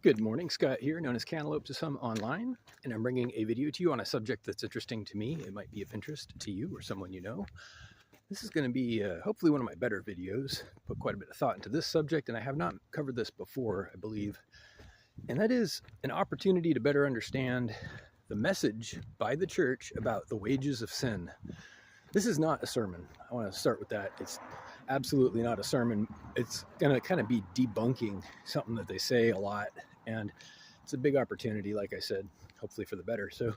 Good morning, Scott here, known as Cantaloupe to some online, and I'm bringing a video to you on a subject that's interesting to me. It might be of interest to you or someone you know. This is going to be hopefully one of my better videos. Put quite a bit of thought into this subject, and I have not covered this before, I believe. And that is an opportunity to better understand the message by the church about the wages of sin. This is not a sermon. I want to start with that. It's absolutely not a sermon. It's going to kind of be debunking something that they say a lot. And it's a big opportunity, like I said, hopefully for the better. So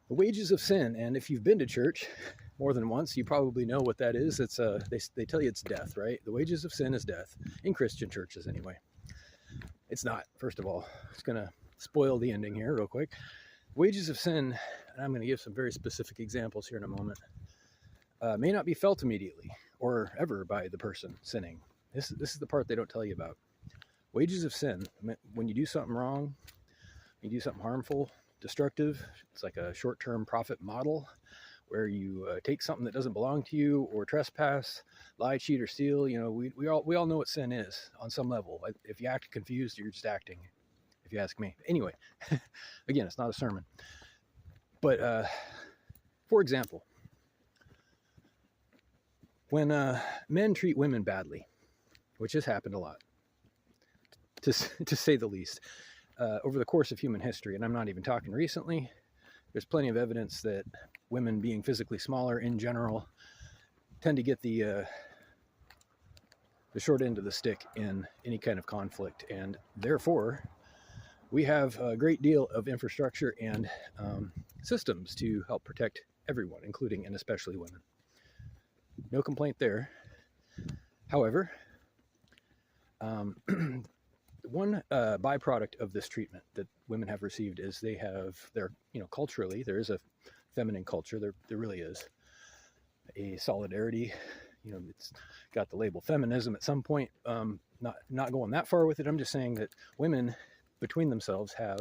the wages of sin. And if you've been to church more than once, you probably know what that is. It's they tell you it's death, right? The wages of sin is death, in Christian churches anyway. It's not, first of all. It's going to spoil the ending here real quick. Wages of sin, and I'm going to give some very specific examples here in a moment, may not be felt immediately or ever by the person sinning. This is the part they don't tell you about. Wages of sin, when you do something wrong, you do something harmful, destructive, it's like a short-term profit model where you take something that doesn't belong to you or trespass, lie, cheat, or steal. You know, we all know what sin is on some level. If you act confused, you're just acting, if you ask me. Anyway, again, it's not a sermon. But for example, when men treat women badly, which has happened a lot, to say the least, over the course of human history, and I'm not even talking recently, there's plenty of evidence that women being physically smaller in general tend to get the short end of the stick in any kind of conflict, and therefore we have a great deal of infrastructure and systems to help protect everyone, including and especially women. No complaint there. However, one byproduct of this treatment that women have received is culturally, there is a feminine culture. There really is a solidarity. It's got the label feminism at some point. Not going that far with it. I'm just saying that women between themselves have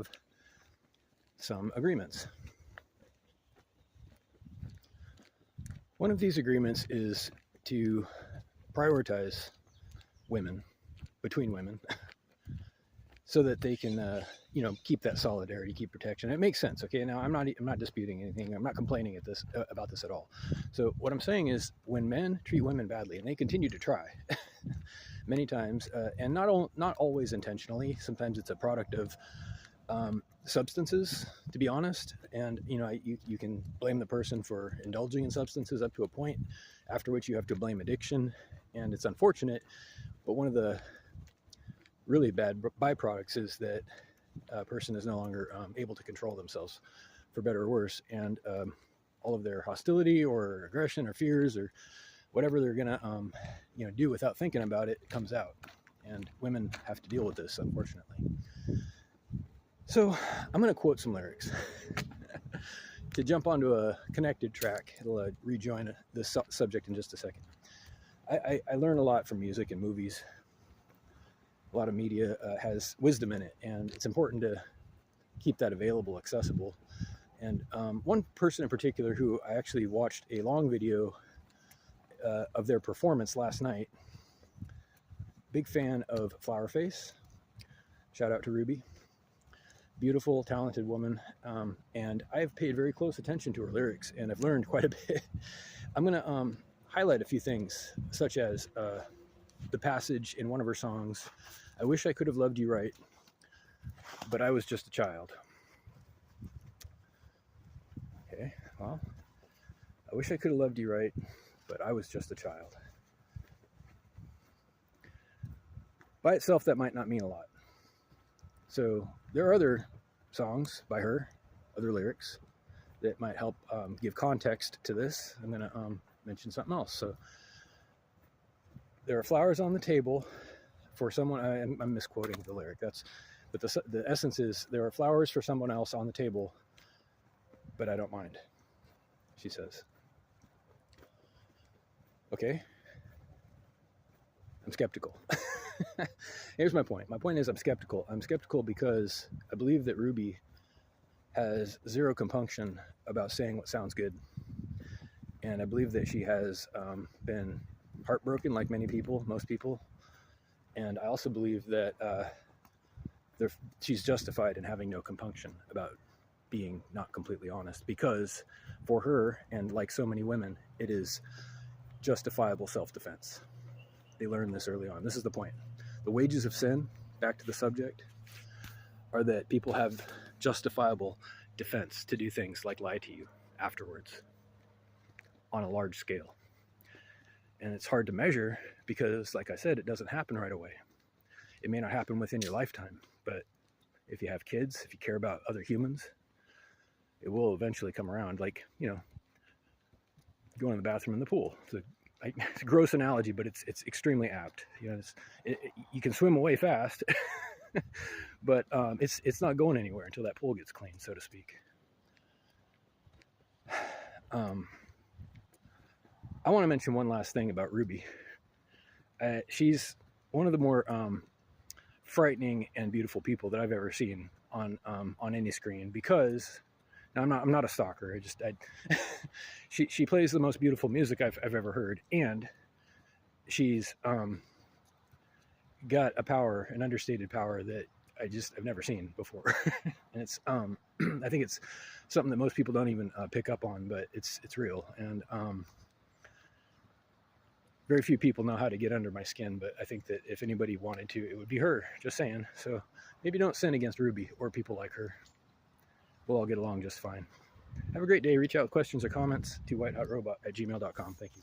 some agreements. One of these agreements is to prioritize women, between women, so that they can, keep that solidarity, keep protection. It makes sense, okay? Now, I'm not disputing anything. I'm not complaining about this at all. So what I'm saying is, when men treat women badly, and they continue to try, many times, and not always intentionally. Sometimes it's a product of substances, to be honest. And you can blame the person for indulging in substances up to a point, after which you have to blame addiction. And it's unfortunate, but one of the really bad byproducts is that a person is no longer able to control themselves, for better or worse, and all of their hostility or aggression or fears or whatever they're gonna do without thinking about it comes out, and women have to deal with this, unfortunately. So I'm going to quote some lyrics to jump onto a connected track. It'll rejoin this subject in just a second. I learn a lot from music and movies. A lot of media has wisdom in it, and it's important to keep that available, accessible. And one person in particular who I actually watched a long video of their performance last night. Big fan of Flower Face. Shout out to Ruby. Beautiful, talented woman, and I've paid very close attention to her lyrics, and I've learned quite a bit. I'm going to highlight a few things, such as the passage in one of her songs, "I wish I could have loved you right, but I was just a child." Okay, well, I wish I could have loved you right, but I was just a child. By itself, that might not mean a lot. So there are other songs by her, other lyrics, that might help give context to this. I'm going to mention something else. So there are flowers on the table for someone. I'm misquoting the lyric. But the essence is, there are flowers for someone else on the table, but I don't mind, she says. Okay. I'm skeptical. Here's my point. My point is, I'm skeptical. I'm skeptical because I believe that Ruby has zero compunction about saying what sounds good. And I believe that she has been heartbroken, like many people, most people. And I also believe that she's justified in having no compunction about being not completely honest, because for her, and like so many women, it is justifiable self-defense. They learned this early on. This is the point. The wages of sin, back to the subject, are that people have justifiable defense to do things like lie to you afterwards on a large scale. And it's hard to measure because, like I said, it doesn't happen right away. It may not happen within your lifetime, but if you have kids, if you care about other humans, it will eventually come around. Like, you know, going to the bathroom in the pool. It's a gross analogy, but it's extremely apt. You know, you can swim away fast, but it's not going anywhere until that pool gets clean, so to speak. I want to mention one last thing about Ruby. She's one of the more frightening and beautiful people that I've ever seen on any screen, because now I'm not a stalker. She plays the most beautiful music I've ever heard, and she's got a power, an understated power that I've never seen before. And it's I think it's something that most people don't even pick up on, but it's real. And very few people know how to get under my skin, but I think that if anybody wanted to, it would be her. Just saying. So maybe don't sin against Ruby or people like her. We'll all get along just fine. Have a great day. Reach out with questions or comments to whitehotrobot@gmail.com. Thank you.